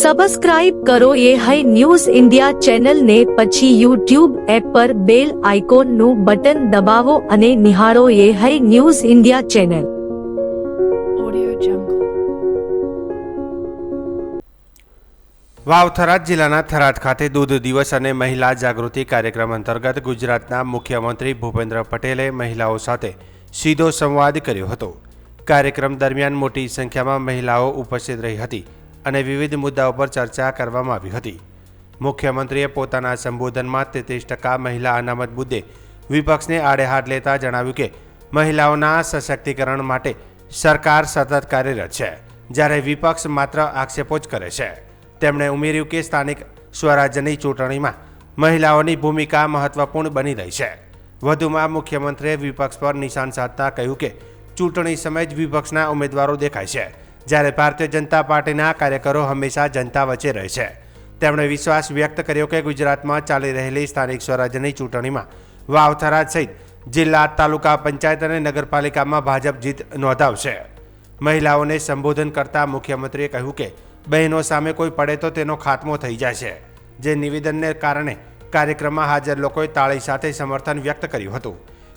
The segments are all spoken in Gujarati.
સબસ્ક્રાઇબ કરો એ હાઈ ન્યૂઝ ઇન્ડિયા ચેનલને, પછી યુટ્યુબ એપ પર બેલ આઇકોનનું બટન દબાવો અને નિહાળો એ high news India channel. Vav Tharad જિલ્લાના થરાદ ખાતે દૂધ દિવસ અને મહિલા જાગૃતિ કાર્યક્રમ અંતર્ગત ગુજરાતના મુખ્યમંત્રી ભૂપેન્દ્ર પટેલે મહિલાઓ સાથે સીધો સંવાદ કર્યો હતો. કાર્યક્રમ દરમિયાન મોટી સંખ્યામાં મહિલાઓ ઉપસ્થિત રહી હતી અને વિવિધ મુદ્દાઓ પર ચર્ચા કરવામાં આવી હતી. મુખ્યમંત્રીએ પોતાના સંબોધનમાં 33% મહિલા અનામત મુદ્દે વિપક્ષને આડે હાથ લેતા જણાવ્યું કે મહિલાઓના સશક્તિકરણ માટે સરકાર સતત કાર્યરત છે, જ્યારે વિપક્ષ માત્ર આક્ષેપો જ કરે છે. તેમણે ઉમેર્યું કે સ્થાનિક સ્વરાજ્યની ચૂંટણીમાં મહિલાઓની ભૂમિકા મહત્વપૂર્ણ બની રહી છે. વધુમાં મુખ્યમંત્રીએ વિપક્ષ પર નિશાન સાધતા કહ્યું કે ચૂંટણી સમયે જ વિપક્ષના ઉમેદવારો દેખાય છે, જ્યારે ભારતીય જનતા પાર્ટીના કાર્યકરો હંમેશા જનતા વચ્ચે રહે છે. તેમણે વિશ્વાસ વ્યક્ત કર્યો કે ગુજરાતમાં ચાલી રહેલી સ્થાનિક સ્વરાજ્યની ચૂંટણીમાં વાવ થરાદ સહિત જિલ્લા, તાલુકા પંચાયત અને નગરપાલિકામાં ભાજપ જીત નોંધાવશે. મહિલાઓને સંબોધન કરતા મુખ્યમંત્રીએ કહ્યું કે બહેનો સામે કોઈ પડે તો તેનો ખાત્મો થઈ જાય છે. જે નિવેદનને કારણે કાર્યક્રમમાં હાજર લોકોએ તાળી સાથે સમર્થન વ્યક્ત કર્યું હતું.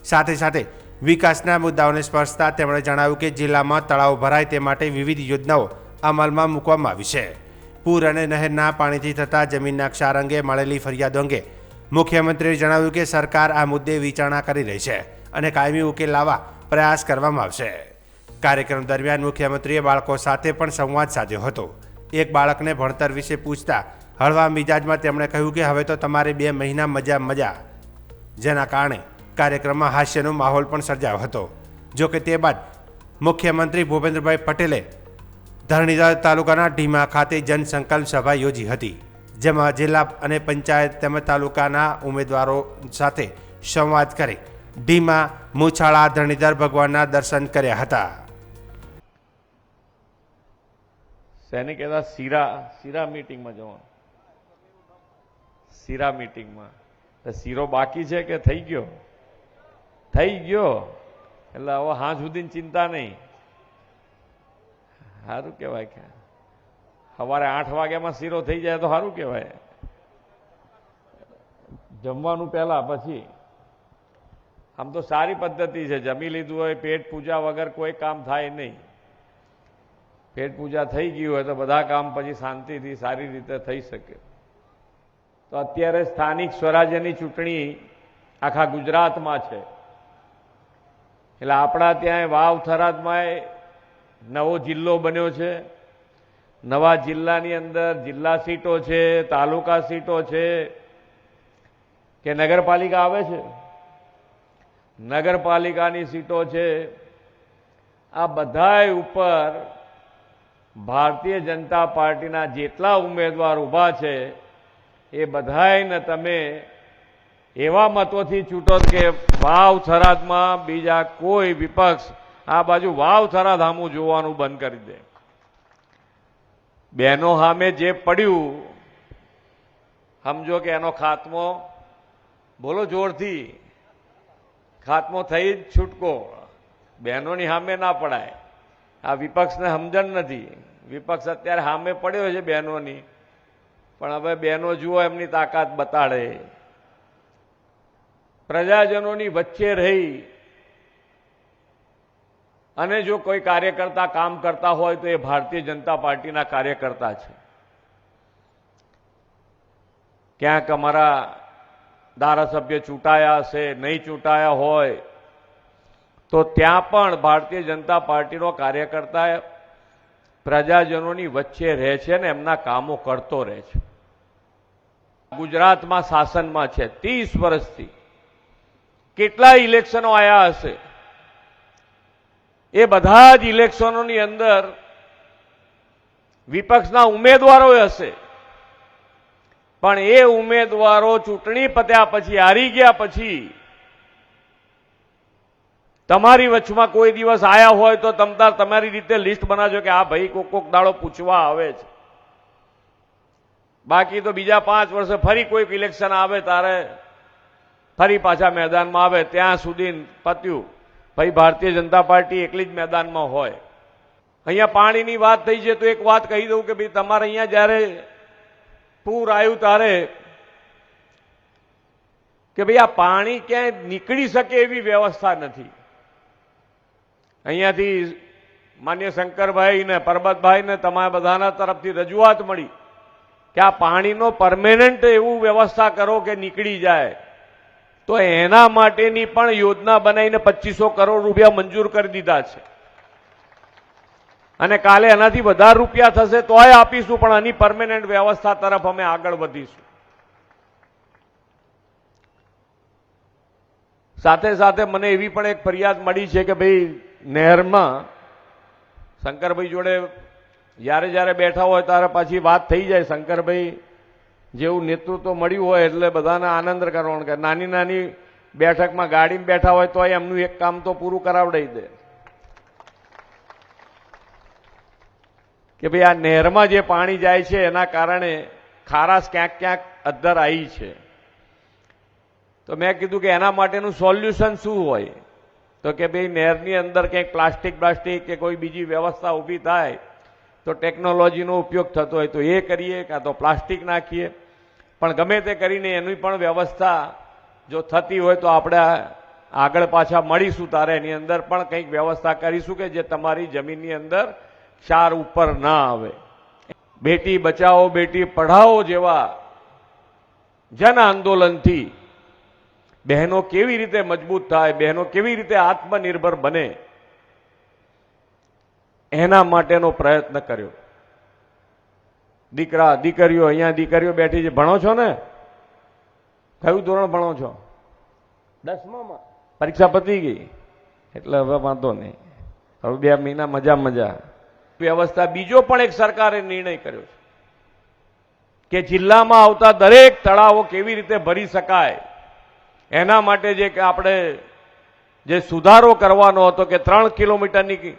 સાથે સાથે વિકાસના મુદ્દાઓને સ્પર્શતા તેમણે જણાવ્યું કે જિલ્લામાં તળાવ ભરાય તે માટે વિવિધ યોજનાઓ અમલમાં મૂકવામાં આવી છે. પૂર અને નહેરના પાણીથી થતા જમીનના ક્ષાર અંગે મળેલી ફરિયાદો અંગે મુખ્યમંત્રીએ જણાવ્યું કે સરકાર આ મુદ્દે વિચારણા કરી રહી છે અને કાયમી ઉકેલ લાવવા પ્રયાસ કરવામાં આવશે. કાર્યક્રમ દરમિયાન મુખ્યમંત્રીએ બાળકો સાથે પણ સંવાદ સાધ્યો હતો. એક બાળકને ભણતર વિશે પૂછતા હળવા મિજાજમાં તેમણે કહ્યું કે હવે તો તમારે 2 મહિના મજા, જેના કારણે કાર્યક્રમમાં હાસ્યનો માહોલ પણ સર્જાયો હતો. જોકે તે બાદ મુખ્યમંત્રી ભૂપેન્દ્રભાઈ પટેલે ધરણીધર તાલુકાના ઢીમા ખાતે જનસંકલ્પ સભા યોજી હતી, જેમાં જિલ્લા અને પંચાયત તેમજ તાલુકાના ઉમેદવારો સાથે સંવાદ કરી ઢીમા, મુછાળા, ધરણીધર ભગવાનના દર્શન કર્યા હતા. સૈનિક કહેતા શીરા મીટિંગમાં જવાનું, શીરા મીટિંગમાં શીરો બાકી છે કે થઈ ગયો? થઈ ગયો. એટલે હવે હાં સુધીની ચિંતા નહીં. સારું કહેવાય કે સવારે 8 વાગ્યામાં શીરો થઈ જાય તો સારું કહેવાય. જમવાનું પહેલા પછી આમ તો સારી પદ્ધતિ છે. જમી લીધું હોય, પેટ પૂજા વગર કોઈ કામ થાય નહીં. પેટ પૂજા થઈ ગઈ હોય તો બધા કામ પછી શાંતિથી સારી રીતે થઈ શકે. તો અત્યારે સ્થાનિક સ્વરાજ્યની ચૂંટણી આખા ગુજરાતમાં છે. એટલે આપણા ત્યાં વાવ થરાદમાં નવો જિલ્લો બન્યો છે. નવા જિલ્લાની અંદર જિલ્લા સીટો છે, તાલુકા સીટો છે કે નગરપાલિકા આવે છે. નગરપાલિકાની સીટો છે. આ બધાય ઉપર ભારતીય જનતા પાર્ટીના જેટલા ઉમેદવાર ઊભા છે એ બધાયને તમે એવા મતોથી ચૂંટો કે વાવ થરાદમાં બીજા કોઈ વિપક્ષ આ બાજુ વાવ થરાદ સામું જોવાનું બંધ કરી દે. બહેનો સામે જે પડ્યું સમજો કે એનો ખાત્મો, બોલો જોરથી, ખાત્મો થઈ જ છૂટકો. બહેનોની સામે ના પડાય. આ વિપક્ષને સમજણ નથી. વિપક્ષ અત્યારે સામે પડ્યો છે બહેનોની, પણ હવે બહેનો જુઓ એમની તાકાત બતાડે. પ્રજાજનોની વચ્ચે રહી અને જો કોઈ કાર્યકર્તા કામ કરતા હોય તો એ ભારતીય જનતા પાર્ટીના કાર્યકર્તા છે. ક્યાંક અમારા ધારાસભ્ય ચૂંટાયા હશે, નહીં ચૂંટાયા હોય તો ત્યાં પણ ભારતીય જનતા પાર્ટીનો કાર્યકર્તા પ્રજાજનોની વચ્ચે રહે છે ને એમના કામો કરતો રહે છે. ગુજરાતમાં શાસનમાં છે 30 વર્ષથી. કેટલા ઇલેક્શનો આવ્યા હશે, એ બધા જ ઇલેક્શનોની અંદર વિપક્ષના ઉમેદવારો હશે, પણ એ ઉમેદવારો ચૂંટણી પત્યા પછી, હારી ગયા પછી તમારી વચમાં કોઈ દિવસ આયા હોય તો તમારી રીતે લિસ્ટ બનાવજો કે આ ભાઈ કોક દાડો પૂછવા આવે છે. બાકી તો બીજા 5 વર્ષે ફરી કોઈક ઇલેક્શન આવે તારે ફરી પાછા મેદાનમાં આવે, ત્યાં સુધી પત્યું. ભાઈ ભારતીય જનતા પાર્ટી એકલી જ મેદાનમાં હોય. અહીંયા પાણીની વાત થઈ છે તો એક વાત કહી દઉં કે ભાઈ તમારે અહીંયા જ્યારે પૂર આવ્યું ત્યારે કે ભાઈ આ પાણી ક્યાંય નીકળી શકે એવી વ્યવસ્થા નથી. અહીંયાથી માન્ય શંકરભાઈ ને પરબતભાઈ ને તમારા બધાના તરફથી રજૂઆત મળી કે આ પાણીનો પરમેનન્ટ એવું વ્યવસ્થા કરો કે નીકળી જાય. તો એના માટેની પણ યોજના બનાવીને 2500 કરોડ રૂપિયા મંજૂર કરી દીધા છે અને કાલે એનાથી વધારે રૂપિયા થશે તોય આપીશું, પણ આની પરમેનન્ટ વ્યવસ્થા તરફ અમે આગળ વધીશું. સાથે સાથે મને એવી પણ એક ફરિયાદ મળી છે કે ભાઈ નહેરમાં શંકરભાઈ જોડે જ્યારે જ્યારે બેઠા હોય ત્યારે પાછી વાત થઈ જાય. શંકરભાઈ જેવું નેતૃત્વ મળ્યું હોય એટલે બધાને આનંદ કરવાનો કે નાની નાની બેઠકમાં ગાડીમાં બેઠા હોય તો એમનું એક કામ તો પૂરું કરાવડાવી દે કે ભાઈ આ નહેરમાં જે પાણી જાય છે એના કારણે ખારાશ ક્યાંક ક્યાંક અદ્ધર આવી છે. તો મેં કીધું કે એના માટેનું સોલ્યુશન શું હોય? તો કે ભાઈ નહેરની અંદર ક્યાંક પ્લાસ્ટિક કે કોઈ બીજી વ્યવસ્થા ઊભી થાય તો ટેકનોલોજીનો ઉપયોગ થતો હોય તો એ કરીએ, કાં તો પ્લાસ્ટિક નાખીએ, પણ ગમે તે કરીને એની પણ વ્યવસ્થા જો થતી હોય તો આપણે આગળ પાછા મળીશું ત્યારે એની અંદર પણ કંઈક વ્યવસ્થા કરીશું કે જે તમારી જમીનની અંદર ક્ષાર ઉપર ના આવે. બેટી બચાવો બેટી પઢાઓ જેવા જન આંદોલનથી બહેનો કેવી રીતે મજબૂત થાય, બહેનો કેવી રીતે આત્મનિર્ભર બને, એના માટેનો પ્રયત્ન કર્યો. દીકરા દીકરીઓ, અહીંયા દીકરીઓ બેઠી છે, ભણો છો ને? કયું ધોરણ ભણો છો? 10માં. પરીક્ષા પતી ગઈ એટલે હવે વાંધો નહીં, હવે 2 મહિના મજા. વ્યવસ્થા બીજો પણ એક સરકારે નિર્ણય કર્યો છે કે જિલ્લામાં આવતા દરેક તળાવો કેવી રીતે ભરી શકાય એના માટે જે આપણે જે સુધારો કરવાનો હતો કે 3 કિલોમીટરની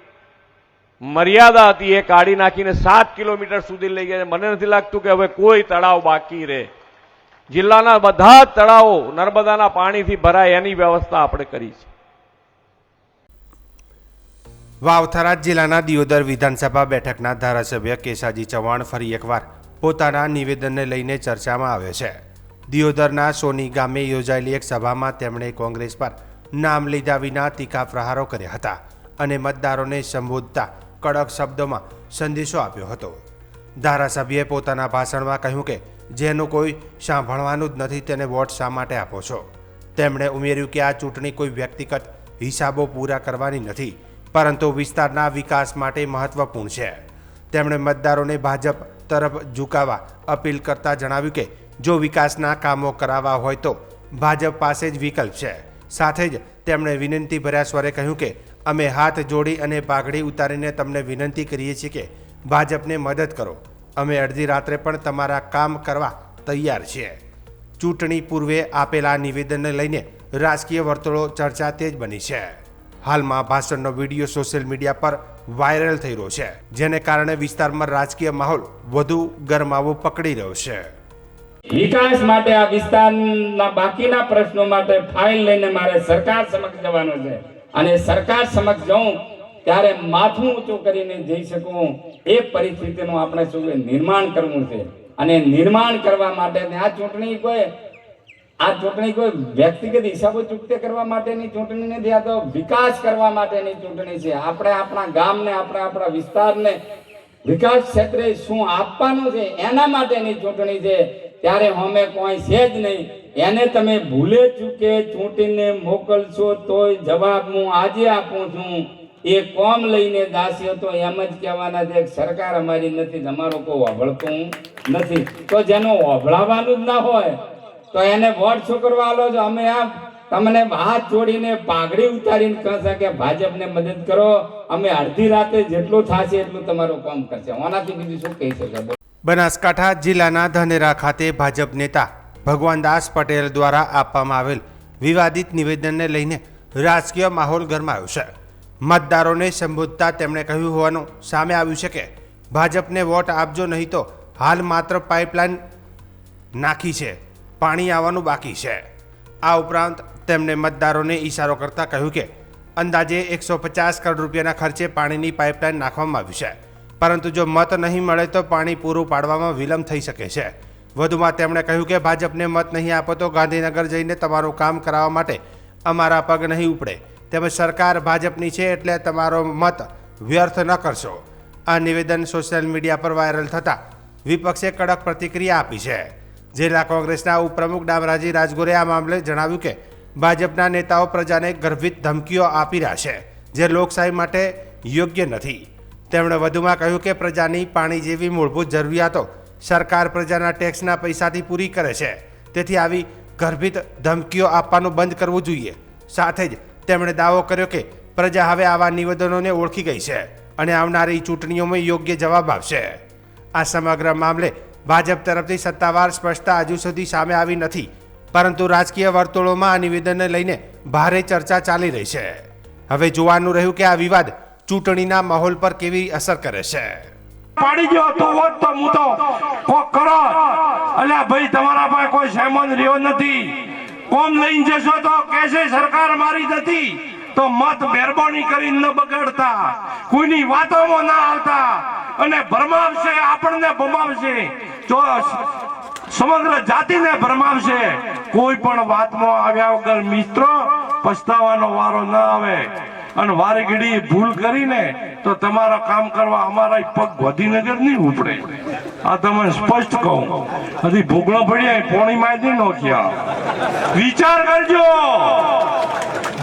મર્યાદા હતી એ કાઢી નાખીને 7 કિલોમીટર સુધી લઈ ગયા. મને નથી લાગતું કે હવે કોઈ તળાવ બાકી રહે. જિલ્લાના બધા તળાવો નર્મદાના પાણીથી ભરાય એની વ્યવસ્થા આપણે કરી છે. વાવથરા જિલ્લાના દિયોદર વિધાનસભા બેઠકના ધારાસભ્ય કેશાજી ચૌહાણ ફરી એકવાર પોતાના નિવેદનને લઈને ચર્ચામાં આવે છે. દિયોદરના સોની ગામે યોજાયેલી એક સભામાં તેમણે કોંગ્રેસ પર નામ લીધા વિના તીખા પ્રહારો કર્યા હતા અને મતદારોને સંબોધતા કડક શબ્દોમાં સંદેશો આપ્યો હતો. ધારાસભ્યએ પોતાના ભાષણમાં કહ્યું કે જેનું કોઈ સાંભળવાનું જ નથી તેને વોટ શા માટે આપો છો. તેમણે ઉમેર્યું કે આ ચૂંટણી કોઈ વ્યક્તિગત હિસાબો પૂરા કરવાની નથી, પરંતુ વિસ્તારના વિકાસ માટે મહત્વપૂર્ણ છે. તેમણે મતદારોને ભાજપ તરફ ઝુકાવવા અપીલ કરતા જણાવ્યું કે જો વિકાસના કામો કરાવવા હોય તો ભાજપ પાસે જ વિકલ્પ છે. સાથે જ તેમણે વિનંતી ભર્યા સ્વરે કહ્યું કે અમે હાથ જોડી અને પાઘડી ઉતારીને તમને વિનંતી કરીએ છીએ કે ભાજપને મદદ કરો. અમે અડધી રાત્રે પણ તમારા કામ કરવા તૈયાર છીએ. ચૂંટણી પૂર્વે આપેલા નિવેદનને લઈને રાજકીય વર્તુળો ચર્ચા તેજ બની છે. હાલમાં ભાષણનો વિડીયો સોશિયલ મીડિયા પર વાયરલ થઈ રહ્યો છે, જેને કારણે વિસ્તારમાં રાજકીય માહોલ વધુ ગરમાવો પકડી રહ્યો છે. વિકાસ માટે આ વિસ્તારના બાકીના પ્રશ્નો માટે ફાઇલ લઈને મારે સરકાર સમક્ષ જવાનું છે અને સરકાર સમક્ષ જાઉં ત્યારે માથું ઊંચું કરીને જઈ શકું એ પરિસ્થિતિનું આપણે શું નિર્માણ કરવું છે. અને નિર્માણ કરવા માટે આ ચૂંટણી કોઈ વ્યક્તિગત હિસાબો ચૂકતે કરવા માટેની ચૂંટણી નથી. આ તો વિકાસ કરવા માટેની ચૂંટણી છે. આપણે આપણા ગામને, આપણે આપણા વિસ્તારને વિકાસ ક્ષેત્રે શું આપવાનું છે એના માટેની ચૂંટણી છે. ત્યારે અમે કોઈ છે જ નહીં. એને તમે ભૂલે ચૂકે ચૂંટીને મોકલશો તોય જવાબ હું આજે આપું છું. એ કોમ લઈને દાસ્યો તો એમ જ કહેવાના છે સરકાર અમારી નથી, અમારો કોઈ વભળતું નથી. તો જેનું વભળાવાનું જ ના હોય તો એને વોટ શું કરવા આલો છો? અમે આ તમને હાથ જોડીને પાઘડી ઉતારીને કહે કે ભાજપને મદદ કરો, અમે અડધી રાતે જેટલું થશે એટલું તમારું કામ કરશે. ઓનાથી બીજું શું કહી શકે? બનાસકાંઠા જિલ્લાના ધાનેરા ખાતે ભાજપ નેતા ભગવાનદાસ પટેલ દ્વારા આપવામાં આવેલ વિવાદિત નિવેદનને લઈને રાજકીય માહોલ ગરમાયો છે. મતદારોને સંબોધતા તેમણે કહ્યું હોવાનું સામે આવ્યું છે કે ભાજપને વોટ આપજો, નહીં તો હાલ માત્ર પાઇપલાઇન નાખી છે, પાણી આવવાનું બાકી છે. આ ઉપરાંત તેમણે મતદારોને ઈશારો કરતા કહ્યું કે અંદાજે 150 કરોડ રૂપિયાના ખર્ચે પાણીની પાઇપલાઇન નાખવામાં આવી છે, પરંતુ જો મત નહીં મળે તો પાણી પૂરું પાડવામાં વિલંબ થઈ શકે છે. વધુમાં તેમણે કહ્યું કે ભાજપને મત નહીં આપો તો ગાંધીનગર જઈને તમારું કામ કરાવવા માટે અમારા પગ નહીં ઉપડે, તેમજ સરકાર ભાજપની છે એટલે તમારો મત વ્યર્થ ન કરશો. આ નિવેદન સોશિયલ મીડિયા પર વાયરલ થતાં વિપક્ષે કડક પ્રતિક્રિયા આપી છે. જિલ્લા કોંગ્રેસના ઉપપ્રમુખ ડામરાજી રાજગોરે આ મામલે જણાવ્યું કે ભાજપના નેતાઓ પ્રજાને ગર્ભિત ધમકીઓ આપી રહ્યા છે, જે લોકશાહી માટે યોગ્ય નથી. તેમણે વધુમાં કહ્યું કે પ્રજાની પાણી જેવી મૂળભૂત જરૂરિયાતો સરકાર પ્રજાના ટેક્સના પૈસાથી પૂરી કરે છે, તેથી આવી ગર્ભિત ધમકીઓ આપવાનું બંધ કરવું જોઈએ. સાથે જ તેમણે દાવો કર્યો કે પ્રજા હવે આવા નિવેદનોને ઓળખી ગઈ છે અને આવનારી ચૂંટણીઓમાં યોગ્ય જવાબ આપશે. આ સમગ્ર મામલે ભાજપ તરફથી સત્તાવાર સ્પષ્ટતા હજુ સુધી સામે આવી નથી, પરંતુ રાજકીય વર્તુળોમાં આ નિવેદનને લઈને ભારે ચર્ચા ચાલી રહી છે. હવે જોવાનું રહ્યું કે આ વિવાદ ચૂંટણીના માહોલ પર કેવી અસર કરે છે. પાડી ગયો તો વોટ તો હું તો કોક કરો, અલ્યા ભાઈ તમારા પાસે કોઈ સામાન રહ્યો નથી, કોમ લઈને જશો તો કેસે સરકાર મારી નથી, તો મત મહેરબાની કરીને ન બગાડતા, કોઈની વાતોમાં ના આવતા, અને ભરમાવશે, આપણને ભમાવશે, જો સમગ્ર જાતિને ભરમાવશે. કોઈ પણ વાતમાં આવ્યા વગર મિત્રો પછતાવાનો વારો ન આવે, અને વારે ઘડી ભૂલ કરીને તો તમારા કામ કરવા અમારા પગ ગાંધીનગર નહીં ઉપડે. આ તમને સ્પષ્ટ કહું. હજી ભૂગળો પડ્યા પોણી માંથી નોખ્યા. વિચાર કરજો.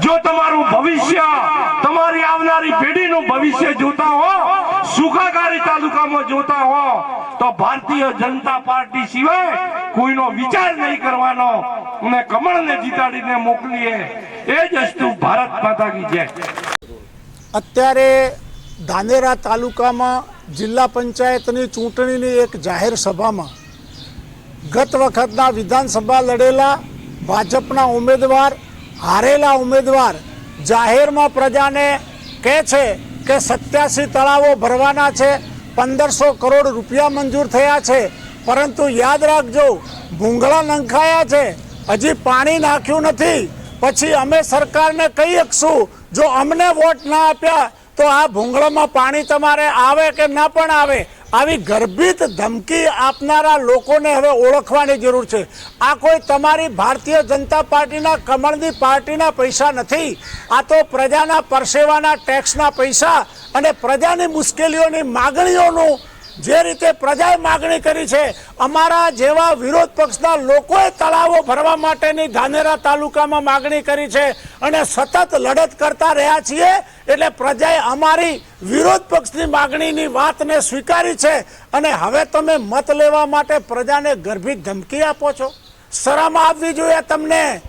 જો તમારું ભવિષ્ય, તમારી આવનારી પેઢીનું ભવિષ્ય જોતા હો, સુખાકારી તાલુકામાં જોતા હો, તો ભારતીય જનતા પાર્ટી સિવાય કોઈનો વિચાર નહીં કરવાનો, અને કમળને જીતાડીને મોકલીએ. એ જ વસ્તુ ભારત માતા કી જય. અત્યારે ધાનેરા તાલુકામાં જિલ્લા પંચાયતની ચૂંટણીની એક જાહેર સભામાં ગત વખતના વિધાનસભા લડેલા ભાજપના ઉમેદવાર, હારેલા ઉમેદવાર જાહેરમાં પ્રજાને કહે છે કે 87 તળાવો ભરવાના છે, 1500 કરોડ રૂપિયા મંજૂર થયા છે, પરંતુ યાદ રાખજો ભૂંગળા નંખાયા છે, હજી પાણી નાખ્યું નથી. પછી અમે સરકારને કહી શકશું જો અમને વોટ ના આપ્યા તો આ ભૂંગળામાં પાણી તમારે આવે કે ના પણ આવે. આવી ગર્ભિત ધમકી આપનારા લોકોને હવે ઓળખવાની જરૂર છે. આ કોઈ તમારી ભારતીય જનતા પાર્ટીના કમળની પાર્ટીના પૈસા નથી, આ તો પ્રજાના પરસેવાના ટેક્સના પૈસા અને પ્રજાની મુશ્કેલીઓની માગણીઓનું જે રીતે પ્રજાએ માગણી કરી છે, અમારા જેવા વિરોધ પક્ષના લોકોએ તળાવો ભરવા માટેની ધાનેરા તાલુકામાં માગણી કરી છે અને સતત લડત કરતા રહ્યા છીએ. એટલે પ્રજાએ અમારી વિરોધ પક્ષની માગણીની વાતને સ્વીકારી છે, અને હવે તમે મત લેવા માટે પ્રજાને ગર્ભિત ધમકી આપો છો. શરમ આવવી જોઈએ તમને.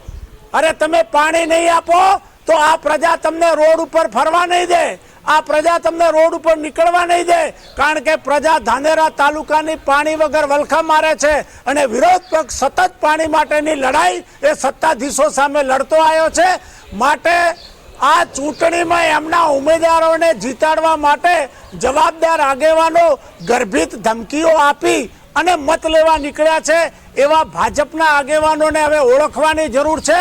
અરે તમે પાણી નહીં આપો તો આ પ્રજા તમને રોડ ઉપર ફરવા નહીં દે, આ પ્રજા તમને રોડ ઉપર નીકળવા નહીં દે, કારણ કે પ્રજા ધાનેરા તાલુકાની પાણી વગર વલખા મારે છે, અને વિરોધ પક્ષ સતત પાણી માટેની લડાઈ એ સત્તાધીશો સામે લડતો આવ્યો છે. માટે આ ચૂંટણીમાં એમના ઉમેદવારોને જીતાડવા માટે જવાબદાર આગેવાનો ગર્ભિત ધમકીઓ આપી અને મત લેવા નીકળ્યા છે. એવા ભાજપના આગેવાનોને હવે ઓળખવાની જરૂર છે,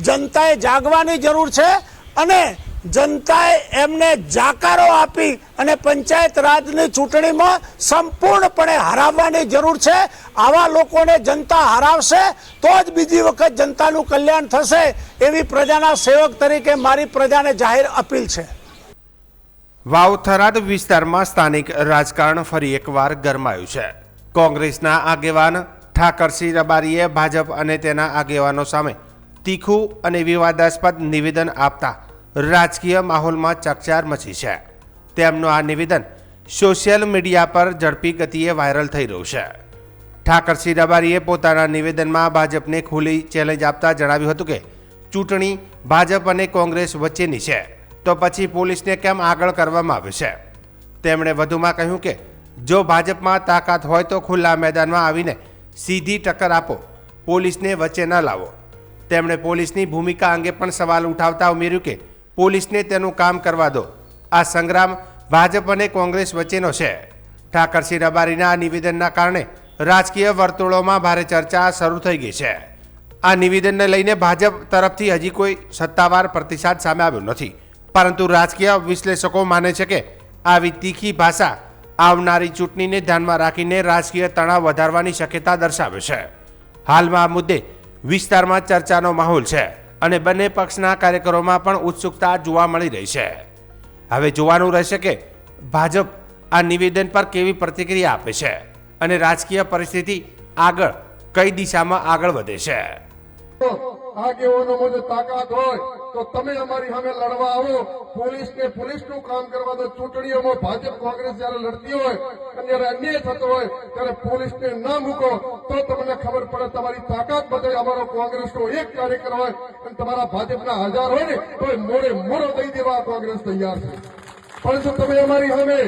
જનતાએ જાગવાની જરૂર છે, અને જનતાએ એમને જાકારો આપી અને પંચાયત રાજની ચૂંટણીમાં સંપૂર્ણપણે હરાવવાની જરૂર છે. આવા લોકોને જનતા હરાવશે તો જ બીજી વખત જનતાનું કલ્યાણ થશે, એવી પ્રજાના સેવક તરીકે મારી પ્રજાને જાહેર અપીલ છે. વાવ થરાદ વિસ્તારમાં સ્થાનિક રાજકારણ ફરી એકવાર ગરમાયું છે. કોંગ્રેસના આગેવાન ઠાકરસિંહ રબારીએ ભાજપ અને તેના આગેવાનો સામે તીખું અને વિવાદાસ્પદ નિવેદન આપતા રાજકીય માહોલમાં ચકચાર મચી છે. તેમનું આ નિવેદન સોશિયલ મીડિયા પર ઝડપી ગતિએ વાયરલ થઈ રહ્યું છે. ઠાકરસિંહ રબારીએ પોતાના નિવેદનમાં ભાજપને ખુલ્લી ચેલેન્જ આપતા જણાવ્યું હતું કે ચૂંટણી ભાજપ અને કોંગ્રેસ વચ્ચેની છે, તો પછી પોલીસને કેમ આગળ કરવામાં આવે છે. તેમણે વધુમાં કહ્યું કે જો ભાજપમાં તાકાત હોય તો ખુલ્લા મેદાનમાં આવીને સીધી ટક્કર આપો, પોલીસને વચ્ચે ન લાવો. તેમણે પોલીસની ભૂમિકા અંગે પણ સવાલ ઉઠાવતા ઉમેર્યું કે પોલીસને તેનું કામ કરવા દો, આ સંગ્રામ ભાજપ અને કોંગ્રેસ વચ્ચેનો છે. ઠાકરસિંહ રબારીના આ નિવેદનના કારણે રાજકીય વર્તુળોમાં ભારે ચર્ચા શરૂ થઈ ગઈ છે. આ નિવેદનને લઈને ભાજપ તરફથી હજી કોઈ સત્તાવાર પ્રતિસાદ સામે આવ્યો નથી, પરંતુ રાજકીય વિશ્લેષકો માને છે કે આવી તીખી ભાષા આવનારી ચૂંટણીને ધ્યાનમાં રાખીને રાજકીય તણાવ વધારવાની શક્યતા દર્શાવે છે. હાલમાં આ મુદ્દે વિસ્તારમાં ચર્ચાનો માહોલ છે અને બંને પક્ષના કાર્યકરોમાં પણ ઉત્સુકતા જોવા મળી રહી છે. હવે જોવાનું રહેશે કે ભાજપ આ નિવેદન પર કેવી પ્રતિક્રિયા આપે છે અને રાજકીય પરિસ્થિતિ આગળ કઈ દિશામાં આગળ વધે છે. આગેવાનોમાં જો તાકાત હોય તો તમે અમારી સામે લડવા આવો. પોલીસનું કામ કરવા દો. ચૂંટણીઓમાં ભાજપ કોંગ્રેસ જયારે લડતી હોય અને જયારે અન્યાય થતો હોય ત્યારે પોલીસને ના મૂકો તો તમને ખબર પડે તમારી તાકાત બધે. અમારો કોંગ્રેસનો એક કાર્યકર હોય અને તમારા ભાજપના 1000 હોય ને તો મોડે મોડો દઈ દેવા કોંગ્રેસ તૈયાર છે. પરંતુ તમે અમારી સામે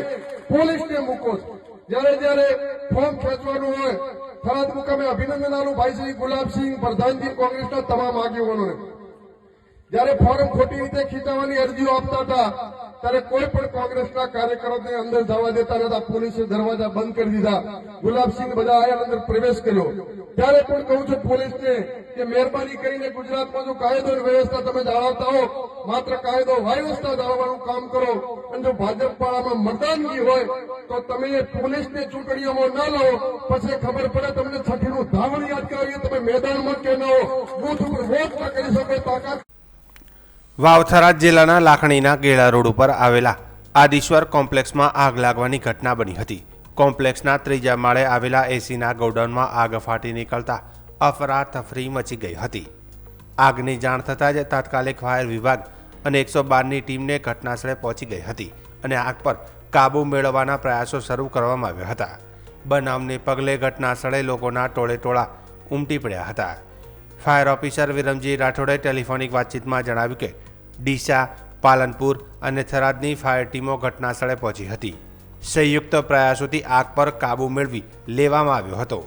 પોલીસને મૂકો છો. જયારે ફોર્મ ખેંચવાનું હોય થરાદ મુકામે અભિનંદન આલું ભાઈ શ્રી ગુલાબસિંહ પ્રધાનજી કોંગ્રેસના તમામ આગેવાનોને. જયારે ફોર્મ ખોટી રીતે ખીચાવવાની અરજીઓ આપતા હતા ત્યારે કોઈ પણ કોંગ્રેસના કાર્યકરોને અંદર જવા દેતા નતા. પોલીસે દરવાજા બંધ કરી દીધા. ગુલાબસિંહ બધા આયા અંદર પ્રવેશ કર્યો. ત્યારે પણ કહું છું પોલીસને કે મહેરબાની કરીને ગુજરાતમાં જો કાયદો અને વ્યવસ્થા તમે જાળવતા હો, માત્ર કાયદો વ્યવસ્થા જાળવવાનું કામ કરો. અને જો ભાજપ પાળામાં મતદાનગી હોય તો તમે પોલીસને ચૂંટણીઓમાં ના લો. પછી ખબર પડે તમને છઠ્ઠીનું ધાવણ યાદ કરાવીએ તમે મેદાનમાં કે ન હો, બૂથ ઉપર વોટ ના કરી શકો તાકાત. વાવ-થરાદ જિલ્લાના લાખણીના ગેળા રોડ ઉપર આવેલા આદિશ્વર કોમ્પ્લેક્સમાં આગ લાગવાની ઘટના બની હતી. કોમ્પ્લેક્સના ત્રીજા માળે આવેલા એસીના ગોડાઉનમાં આગ ફાટી નીકળતા અફરાતફરી મચી ગઈ હતી. આગની જાણ થતાં જ તાત્કાલિક ફાયર વિભાગ અને 112ની ટીમને ઘટનાસ્થળે પહોંચી ગઈ હતી અને આગ પર કાબૂ મેળવવાના પ્રયાસો શરૂ કરવામાં આવ્યા હતા. બનાવને પગલે ઘટનાસ્થળે લોકોના ટોળેટોળા ઉમટી પડ્યા હતા. ફાયર ઓફિસર વિરમજી રાઠોડે ટેલિફોનિક વાતચીતમાં જણાવ્યું કે ડીસા, પાલનપુર અને થરાદની ફાયર ટીમો ઘટનાસ્થળે પહોંચી હતી. સંયુક્ત પ્રયાસોથી આગ પર કાબૂ મેળવી લેવામાં આવ્યો હતો.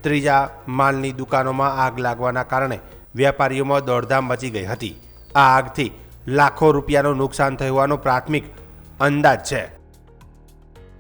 ત્રીજા માલની દુકાનોમાં આગ લાગવાના કારણે વેપારીઓમાં દોડધામ મચી ગઈ હતી. આ આગથી લાખો રૂપિયાનું નુકસાન થયું હોવાનો પ્રાથમિક અંદાજ છે.